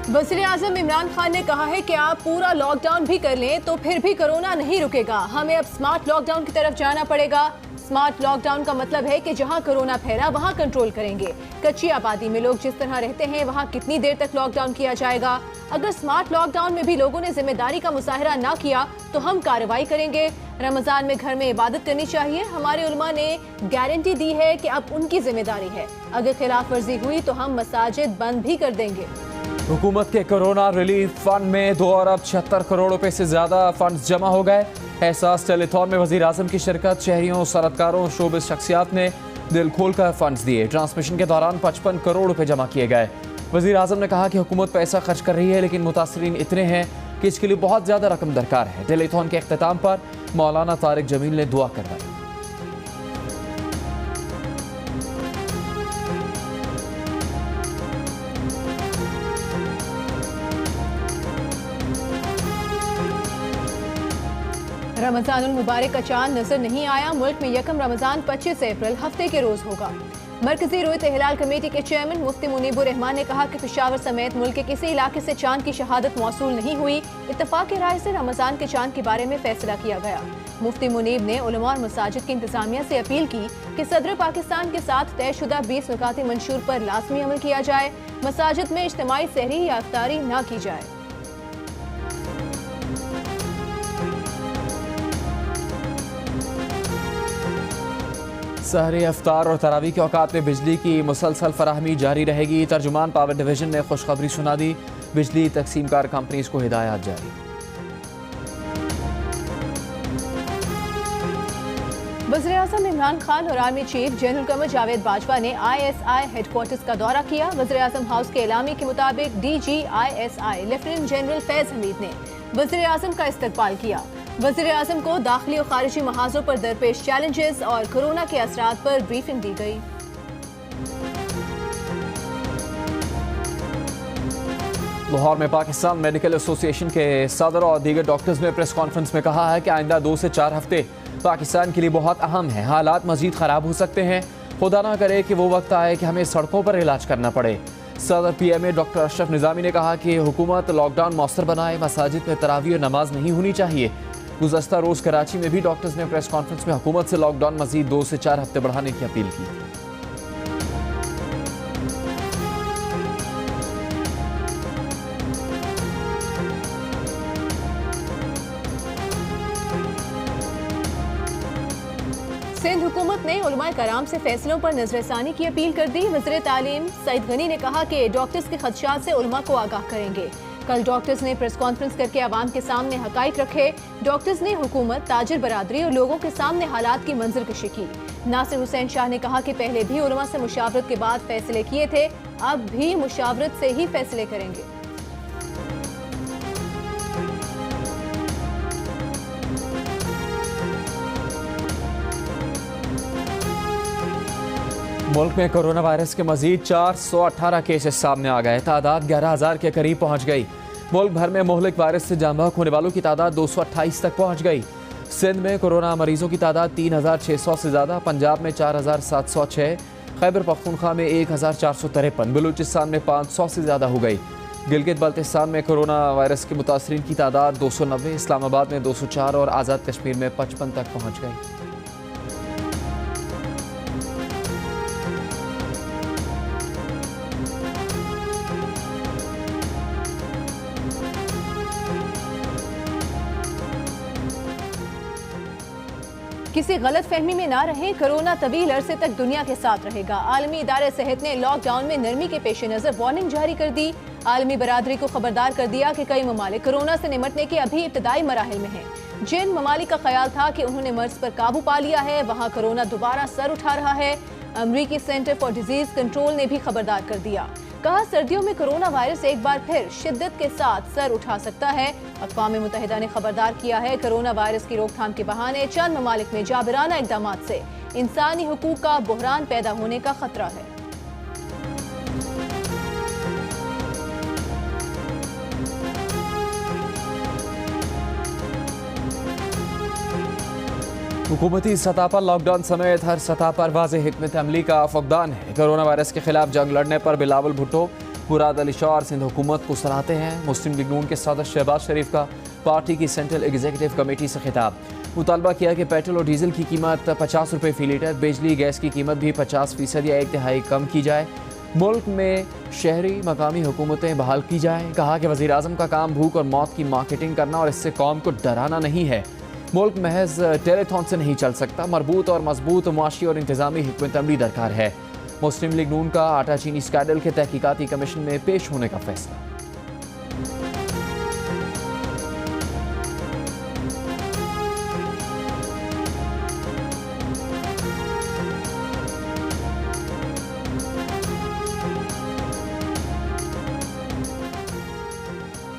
वज़ीर आज़म इमरान खान ने कहा है कि आप पूरा लॉकडाउन भी कर लें तो फिर भी कोरोना नहीं रुकेगा। हमें अब स्मार्ट लॉकडाउन की तरफ जाना पड़ेगा। स्मार्ट लॉकडाउन का मतलब है कि जहां कोरोना फैला वहां कंट्रोल करेंगे। कच्ची आबादी में लोग जिस तरह रहते हैं वहां कितनी देर तक लॉकडाउन किया जाएगा। अगर स्मार्ट लॉकडाउन में भी लोगों ने जिम्मेदारी का मुजाहरा ना किया तो हम कार्रवाई करेंगे। रमजान में घर में इबादत करनी चाहिए। हमारे उलमा ने गारंटी दी है कि अब उनकी जिम्मेदारी है। अगर खिलाफ वर्जी हुई तो हम मसाजिद बंद भी कर देंगे। हुकूमत के कोरोना रिलीफ फंड में 2 अरब 76 करोड़ रुपए से ज्यादा फंड जमा हो गए। एहसास टेलीथॉन में वज़ीर आज़म की शिरकत। शहरियों, सनतकारों, शोबिस शख्सियात ने दिल खोल कर फंड्स दिए। ट्रांसमिशन के दौरान 55 करोड़ रुपए जमा किए गए। वज़ीर आज़म ने कहा कि हुकूमत पैसा खर्च कर रही है लेकिन मुतासरीन इतने हैं कि इसके लिए बहुत ज्यादा रकम दरकार है। टेलीथॉन के अख्ताम पर मौलाना तारिक जमील ने दुआ करवाई। रमजानुल मुबारक का चांद नजर नहीं आया। मुल्क में यकम रमजान 25 अप्रैल हफ्ते के रोज होगा। मरकजी रुयत हिलाल कमेटी के चेयरमैन मुफ्ती मुनीबुर रहमान ने कहा कि पेशावर समेत मुल्क के किसी इलाके से चांद की शहादत मौसूल नहीं हुई। इत्तफाक राय से रमजान के चांद के बारे में फैसला किया गया। मुफ्ती मुनीब ने उलमा और मसाजिद की इंतजामिया से अपील की कि सदर पाकिस्तान के साथ तयशुदा 20 नुकाती मंशूर पर लाजमी अमल किया जाए। मसाजिद में इज्तिमाई सहरी या इफ्तारी न की जाए। सहरी अफ्तार और तरावी के औकात में बिजली की मुसलसल फराहमी जारी रहेगी। तर्जुमान पावर डिवीजन ने खुशखबरी सुना दी। बिजली तकसीमकार कंपनीज को हिदायत जारी। वज़ीर आज़म इमरान खान और army chief general Qamar Javed Bajwa ने ISI हेडक्वार्टर्स का दौरा किया। वज़ीर आज़म हाउस के एलामी के मुताबिक DG ISI lieutenant general Faiz Hamid ने वज़ीर आज़म का इस्तकबाल किया। वज़ीर आज़म को दाखिली और खारिजी महाजों पर दरपेश चैलेंजेस और कोरोना के असरात पर ब्रीफिंग दी गई। लाहौर में पाकिस्तान मेडिकल एसोसिएशन के सदर और दीगर डॉक्टर्स ने प्रेस कॉन्फ्रेंस में कहा है कि आइंदा 2 से 4 हफ्ते पाकिस्तान के लिए बहुत अहम है। हालात मजीद ख़राब हो सकते हैं। खुदा ना करे कि वो वक्त आए कि हमें सड़कों पर इलाज करना पड़े। सदर PMA डॉक्टर अशरफ निज़ामी ने कहा कि हुकूमत लॉकडाउन मौसर बनाए। मसाजिद में तरावी और नमाज नहीं होनी चाहिए। गुज़श्ता रोज़ कराची में भी डॉक्टर्स ने प्रेस कॉन्फ्रेंस में हुकूमत से लॉकडाउन मजीद 2 से 4 हफ्ते बढ़ाने की अपील की। सिंध हुकूमत ने उलमाए कराम से फैसलों पर नजरसानी की अपील कर दी। वज़ीर तालीम सईद गनी ने कहा कि डॉक्टर्स के खदशात से उलमा को आगाह करेंगे। कल डॉक्टर्स ने प्रेस कॉन्फ्रेंस करके आवाम के सामने हकाइक रखे। डॉक्टर्स ने हुकूमत, ताजिर बरादरी और लोगों के सामने हालात की मंजरकशी की। नासिर हुसैन शाह ने कहा कि पहले भी उलमा से मुशावरत के बाद फैसले किए थे, अब भी मुशावरत से ही फैसले करेंगे। मुल्क में कोरोना वायरस के मजीद 418 केसेस सामने आ गए। तादाद 11,000 के करीब पहुंच गई। मुल्क भर में मोहलिक वायरस से जान बहक होने वालों की तादाद 228 तक पहुंच गई। सिंध में कोरोना मरीजों की तादाद 3,600 से ज़्यादा। पंजाब में 4,706, खैबर पख्तूनख्वा में 1,453, बलूचिस्तान में 500 से ज़्यादा हो गई। गिलगित बल्तिस्तान में कोरोना वायरस के मुतासरीन की तादाद 290, इस्लामाबाद में 204 और आज़ाद कश्मीर में 55 तक पहुँच गई। किसी गलत फहमी में ना रहें। कोरोना तवील अरसे तक दुनिया के साथ रहेगा। आलमी इदारे सेहत ने लॉकडाउन में नरमी के पेश नजर वार्निंग जारी कर दी। आलमी बरादरी को खबरदार कर दिया कि कई ममालिक कोरोना से निमटने के अभी इब्तदाई मराहिल में हैं। जिन ममालिक का ख्याल था कि उन्होंने मर्ज पर काबू पा लिया है, वहाँ कोरोना दोबारा सर उठा रहा है। अमरीकी सेंटर फॉर डिजीज कंट्रोल ने भी खबरदार कर दिया। कहा, सर्दियों में कोरोना वायरस एक बार फिर शिद्दत के साथ सर उठा सकता है। अक़वाम मुत्तहिदा ने खबरदार किया है, कोरोना वायरस की रोकथाम के बहाने चंद ममालिक में जाबिराना इक़दामात से इंसानी हुकूक का बुहरान पैदा होने का खतरा है। हुकूमती सतह पर लॉकडाउन समेत हर सतह पर वाज़ेह हिकमत अमली का फुक़दान है। कोरोना वायरस के खिलाफ जंग लड़ने पर बिलावल भुट्टो मुराद अली शाह सिंध हुकूमत को सराहते हैं। मुस्लिम लीग नून के सदर शहबाज शरीफ का पार्टी की सेंट्रल एग्जीक्यूटिव कमेटी से खिताब। मुतालबा किया कि पेट्रोल और डीजल की कीमत 50 रुपये फी लीटर, बिजली गैस की कीमत भी 50% या 1/3 कम की जाए। मुल्क में शहरी मकामी हुकूमतें बहाल की जाए। कहा कि वज़ीर आज़म का काम भूख और मौत की मार्केटिंग करना और इससे कौम को डराना नहीं है। मुल्क महज टेलीथॉन से नहीं चल सकता, मरबूत और मजबूत मुआशी और इंतजामी हिकमत अमली दरकार है। मुस्लिम लीग नून का आटा चीनी स्कैंडल के तहकीकाती कमीशन में पेश होने का फैसला।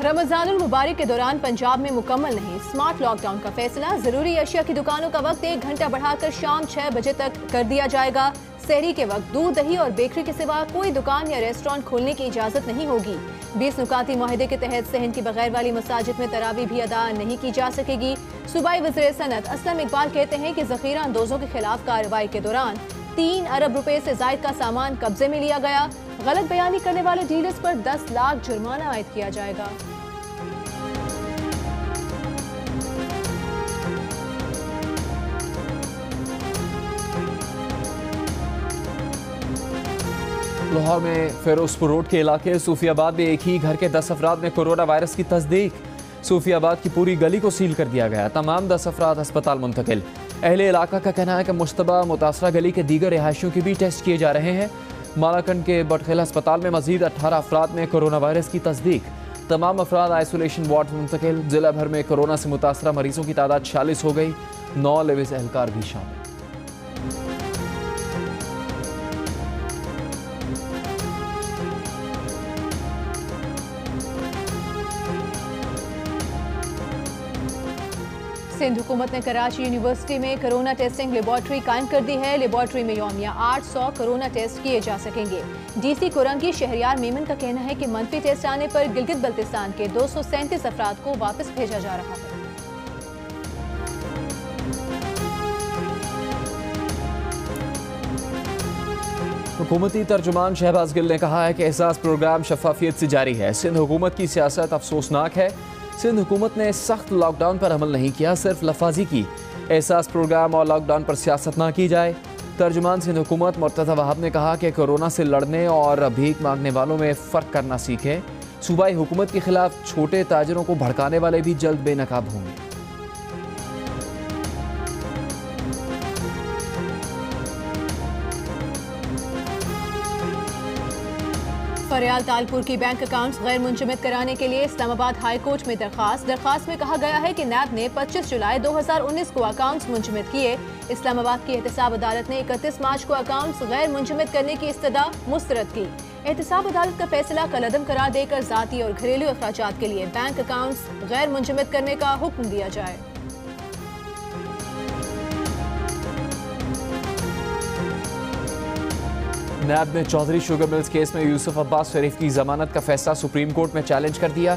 रमजानुल मुबारक के दौरान पंजाब में मुकम्मल नहीं स्मार्ट लॉकडाउन का फैसला। जरूरी अशिया की दुकानों का वक्त 1 घंटा बढ़ाकर शाम 6 बजे तक कर दिया जाएगा। सहरी के वक्त दूध, दही और बेकरी के सिवा कोई दुकान या रेस्टोरेंट खोलने की इजाजत नहीं होगी। 20 नुकाती मुआहदे के तहत सहन की बगैर वाली मसाजिद में तरावी भी अदा नहीं की जा सकेगी। सूबाई वज़ीर सनत असलम इकबाल कहते हैं कि जखीरा अंदोजों के खिलाफ कार्रवाई के दौरान 3 अरब रुपए से जायद का सामान कब्जे में लिया गया। गलत बयानी करने वाले डीलर्स पर 10 लाख जुर्माना आयद किया जाएगा। लाहौर में फिरोजपुर रोड के इलाके सूफियाबाद में एक ही घर के 10 अफराद में कोरोना वायरस की तस्दीक। सूफियाबाद की पूरी गली को सील कर दिया गया। तमाम 10 अफराद अस्पताल मुंतकिल। अहले इलाका का कहना है कि मुश्तबा मुतासरा गली के दीगर रिहायशियों के भी टेस्ट किए जा रहे हैं। मालाकंड के बटखेला अस्पताल में मजीद 18 अफराद में कोरोना वायरस की तस्दीक। तमाम अफराद आइसोलेशन वार्ड मुंतकिल। जिला भर में कोरोना से मुतासरा मरीजों की तादाद 46 हो गई। 9 लेविस एहलकार भी शामिल। सिंध हुकूमत ने कराची यूनिवर्सिटी में कोरोना टेस्टिंग लेबॉर्ट्री कायम कर दी है। लेबॉर्ट्री में यौमिया 800 कोरोना टेस्ट किए जा सकेंगे। DC कुरंगी शहरियार मेमन का कहना है कि मनफी टेस्ट आने पर गिलगित बल्तिस्तान के 237 अफराद को वापस भेजा जा रहा है। हुकूमती तर्जुमान शहबाज गिल ने कहा है कि एहसास प्रोग्राम शफाफियत से जारी है। सिंध हुकूमत की सियासत अफसोसनाक है। सिंध हुकूमत ने सख्त लॉकडाउन पर अमल नहीं किया, सिर्फ लफाजी की। एहसास प्रोग्राम और लॉकडाउन पर सियासत ना की जाए। तर्जुमान सिंध हुकूमत मुर्तज़ा वहाब ने कहा कि कोरोना से लड़ने और भीख मांगने वालों में फ़र्क करना सीखें। सूबाई हुकूमत के खिलाफ छोटे ताजरों को भड़काने वाले भी जल्द बेनकाब होंगे। फरियाल तालपुर की बैंक अकाउंट्स गैर मुंजमद कराने के लिए इस्लामाबाद हाई कोर्ट में दरखास्त में कहा गया है कि नैब ने 25 जुलाई 2019 को अकाउंट्स मुंजमद किए। इस्लामाबाद की एहतसाब अदालत ने 31 मार्च को अकाउंट्स गैर मुंजमद करने की इस्तदा मुस्तरद की। एहतसाब अदालत का फैसला कलअदम करार देकर जाती और घरेलू अखराजात के लिए बैंक अकाउंट्स गैर मुंजमद करने का हुक्म दिया जाए। नैब ने चौधरी शुगर मिल्स केस में यूसुफ अब्बास शरीफ की जमानत का फैसला सुप्रीम कोर्ट में चैलेंज कर दिया।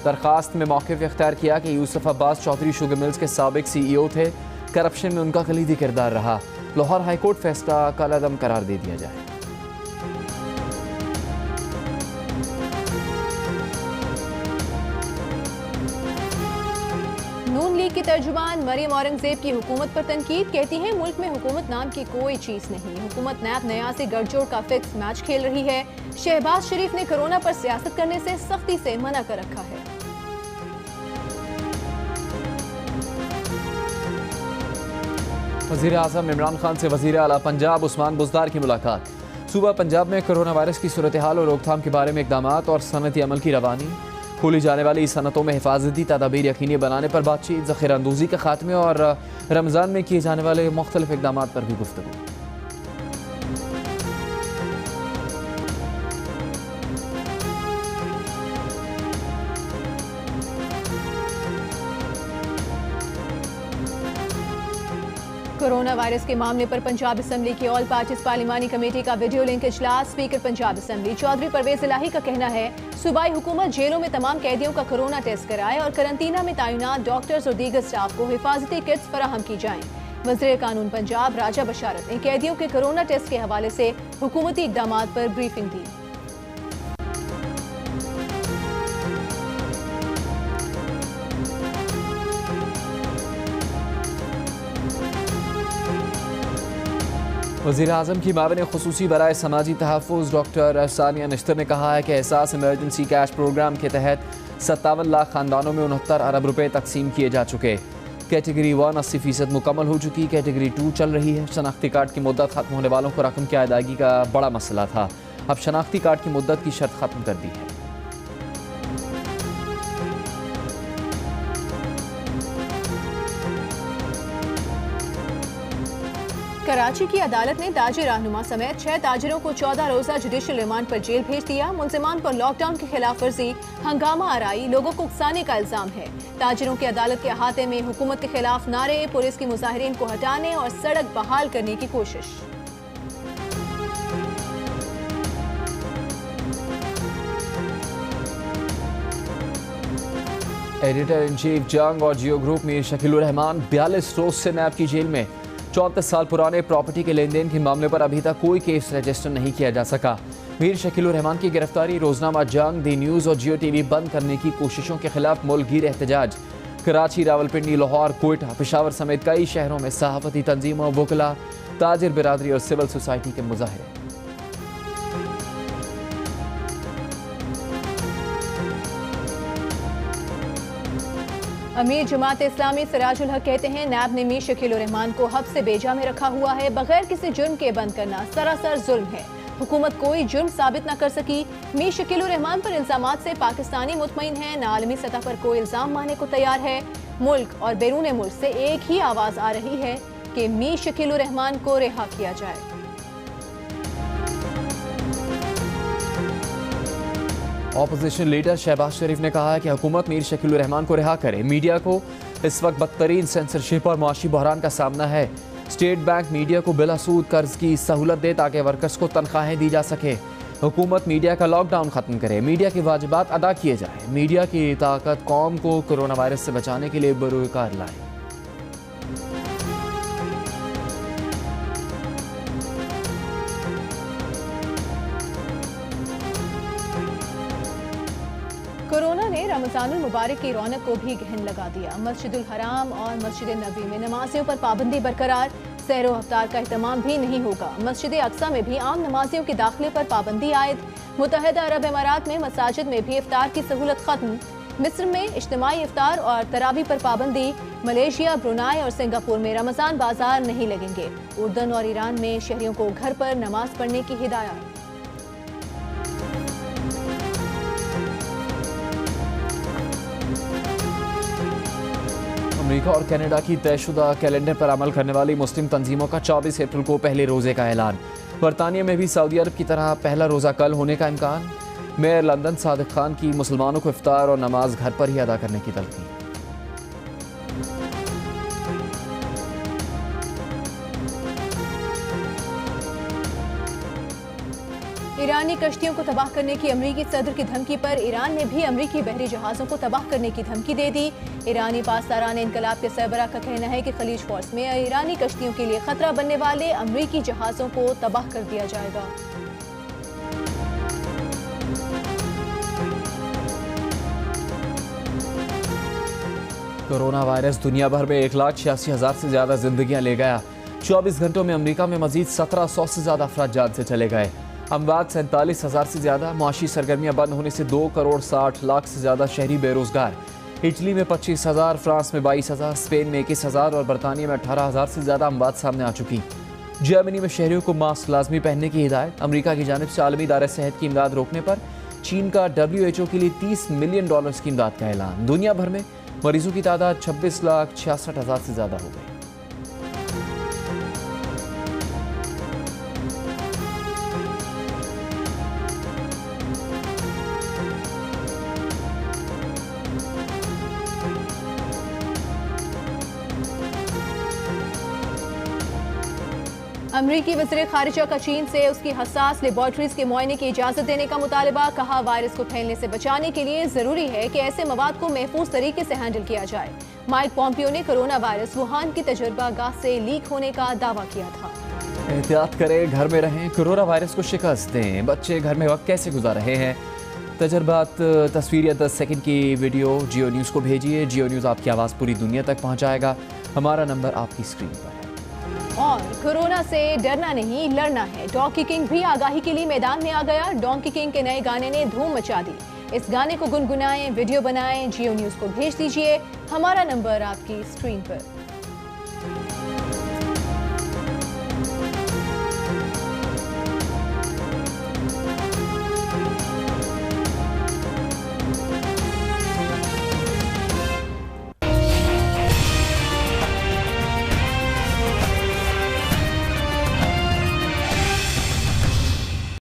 दरखास्त में मौक़िफ़ इख्तियार किया कि यूसुफ अब्बास चौधरी शुगर मिल्स के साबिक CEO थे। करप्शन में उनका कलीदी किरदार रहा। लाहौर हाई कोर्ट फैसला कलअदम करार दे दिया जाए। नून लीग की तर्जुमान मरियम औरंगजेब की हुकूमत पर तनकीद। कहती हैं मुल्क में हुकूमत नाम की कोई चीज नहीं। हुकूमत नैब नया से गठजोड़ का फिक्स मैच खेल रही है। शहबाज शरीफ ने कोरोना पर सियासत करने से सख्ती से मना कर रखा है। वज़ीर आज़म इमरान खान से वज़ीर आला पंजाब उस्मान बुज़दार की मुलाकात। सूबा पंजाब में कोरोना वायरस की सूरत हाल और रोकथाम के बारे में इक़दामात और सनती अमल की रवानी। खोली जाने वाली सनतों में हिफाजती तदाबीर यकीनी बनाने पर बातचीत। ज़ख़ीरा अंदोज़ी के खात्मे और रमज़ान में किए जाने वाले मुख्तलिफ इक़दामात पर भी गुफ्तगू। कोरोना वायरस के मामले पर पंजाब असम्बली की ऑल पार्टीज पार्लिमानी कमेटी का वीडियो लिंक इजलास। स्पीकर पंजाब असम्बली चौधरी परवेज इलाही का कहना है सूबाई हुकूमत जेलों में तमाम कैदियों का कोरोना टेस्ट कराए और करंतना में तैनात डॉक्टर्स और दीगर स्टाफ को हिफाजती किट्स फराहम की जाएं। वज़ीर कानून पंजाब राजा बशारत ने कैदियों के कोरोना टेस्ट के हवाले से हुकूमती इक़दामात पर ब्रीफिंग दी। वज़ीर-ए-आज़म की माविन ख़ुसूसी बराए समाजी तहफ़्फ़ुज़ डॉक्टर सानिया नश्तर ने कहा है कि एहसास इमरजेंसी कैश प्रोग्राम के तहत 57 लाख ख़ानदानों में 69 अरब रुपए तकसीम किए जा चुके। कैटेगरी 1 80% मुकम्मल हो चुकी, कैटेगरी 2 चल रही है। शनाख्ती कार्ड की मुद्दत ख़त्म होने वालों को रकम की अदायगी का बड़ा मसला था, अब शनाख्ती कार्ड की मुद्दत की शर्त ख़त्म कर दी है। कराची की अदालत ने ताजिर रहनुमा समेत 6 ताजिरों को 14 रोजा जुडिशल रिमांड पर जेल भेज दिया। मुलजिमान पर लॉकडाउन की खिलाफ वर्जी, हंगामा आराई, लोगों को उकसाने का इल्जाम है। ताजिरों की अदालत के अहाते में हुकूमत के खिलाफ नारे, पुलिस की मुजाहिरीन को हटाने और सड़क बहाल करने की कोशिश। एडिटर इन चीफ जंग और जियो ग्रुप मीर शकीलुर रहमान 42 रोज से नैब की जेल में। 34 साल पुराने प्रॉपर्टी के लेन देन के मामले पर अभी तक कोई केस रजिस्टर नहीं किया जा सका। मीर शकीलुर रहमान की गिरफ्तारी, रोजनामा जंग, दी न्यूज़ और जियो टीवी बंद करने की कोशिशों के खिलाफ मुल्कगीर एहतजाज। कराची, रावलपिंडी, लाहौर, कोयटा, पेशावर समेत कई शहरों में सहाफती तंजीमों, वकला, ताजिर बिरादरी और सिविल सोसाइटी के मुजाहरे। अमीर जमात इस्लामी सिराजुल हक कहते हैं नैब ने मीर शकीलुर रहमान को हब्स से बेजा में रखा हुआ है। बगैर किसी जुर्म के बंद करना सरासर जुल्म है। हुकूमत कोई जुर्म साबित न कर सकी। मीर शकीलुर रहमान पर इल्जामात से पाकिस्तानी मुतमईन है, न आलमी सतह पर कोई इल्जाम मानने को तैयार है। मुल्क और बैरून मुल्क से एक ही आवाज आ रही है कि मीर शकीलुर रहमान को रिहा किया जाए। ऑपोजिशन लीडर शहबाज शरीफ ने कहा है कि हुकूमत मीर शकीलुर रहमान को रिहा करे। मीडिया को इस वक्त बदतरीन सेंसरशिप और मुआशी बहरान का सामना है। स्टेट बैंक मीडिया को बिला सूद कर्ज की सहूलत दे ताकि वर्कर्स को तनख्वाहें दी जा सके। हुकूमत मीडिया का लॉकडाउन खत्म करे, मीडिया के वाजिबात अदा किए जाए। मीडिया की ताकत कौम को कोरोना वायरस से बचाने के लिए बरूकार लाए। कोरोना ने रमजानुल मुबारक की रौनक को भी गहन लगा दिया। मस्जिदुल हराम और मस्जिद नबी में नमाजियों पर पाबंदी बरकरार। सहरो अफ्तार का एहतमाम भी नहीं होगा। मस्जिद अक्सा में भी आम नमाजियों के दाखिले पर पाबंदी आयद। मुत्तहिदा अरब अमारात में मसाजिद में भी इफ्तार की सहूलत खत्म। मिस्र में इज्तिमाई इफ्तार और तरावी पर पाबंदी। मलेशिया, ब्रुनाई और सिंगापुर में रमजान बाजार नहीं लगेंगे। उर्दन और ईरान में शहरियों को घर पर नमाज पढ़ने की हिदायत। अमेरिका और कनाडा की तयशुदा कैलेंडर पर अमल करने वाली मुस्लिम तंजीमों का 24 अप्रैल को पहले रोजे का ऐलान। बरतानिया में भी सऊदी अरब की तरह पहला रोज़ा कल होने का इम्कान। मेयर लंदन सादिक खान की मुसलमानों को इफ्तार और नमाज घर पर ही अदा करने की तलकीन। ईरानी कश्तियों को तबाह करने की अमरीकी सदर की धमकी पर ईरान ने भी अमरीकी बहरी जहाज़ों को तबाह करने की धमकी दे दी। ईरानी पासदारान इनकलाब के सरबरा का कहना है कि खलीज फॉर्स में ईरानी कश्तियों के लिए खतरा बनने वाले अमरीकी जहाज़ों को तबाह कर दिया जाएगा। कोरोना वायरस दुनिया भर में 1,86,000 से ज़्यादा जिंदगियां ले गया। 24 घंटों में अमेरिका में मजीद 1700 से ज़्यादा अफराद जान से चले गए। अमवात 47,000 से ज़्यादा। मुआशी सरगर्मियां बंद होने से 2 करोड़ 60 लाख से ज़्यादा शहरी बेरोजगार। इटली में 25,000, फ्रांस में 22,000, स्पेन में 21,000 और बरतानिया में 18,000 से ज़्यादा अमवात सामने आ चुकी। जर्मनी में शहरियों को मास्क लाजमी पहनने की हिदायत। अमरीका की जानिब से आलमी इदारे सेहत की इमदाद रोकने पर चीन का WHO के लिए $30 मिलियन की इमदाद का ऐलान। दुनिया भर में मरीजों की तादाद 26,66,000 से ज़्यादा हो गई। अमरीकी वज़ीर खारिजा का चीन से उसकी हसास लेबॉर्ट्रीज के मुआयने की इजाजत देने का मुतालबा। कहा, वायरस को फैलने से बचाने के लिए जरूरी है कि ऐसे मवाद को महफूज तरीके से हैंडल किया जाए। माइक पॉम्पियो ने कोरोना वायरस वुहान की तजुर्बा गाह से लीक होने का दावा किया था। एहतियात करें, घर में रहें, कोरोना वायरस को शिकस्त दें। बच्चे घर में वक्त कैसे गुजार रहे हैं? तजर्बात, तस्वीर या 10 सेकंड की वीडियो जियो न्यूज़ को भेजिए। जियो न्यूज़ आपकी आवाज़ पूरी दुनिया तक पहुँचाएगा। हमारा नंबर आपकी स्क्रीन पर है। और कोरोना से डरना नहीं लड़ना है। डोंकी किंग भी आगाही के लिए मैदान में आ गया। डोंकी किंग के नए गाने ने धूम मचा दी। इस गाने को गुनगुनाएं, वीडियो बनाएं, जियो न्यूज को भेज दीजिए। हमारा नंबर आपकी स्क्रीन पर।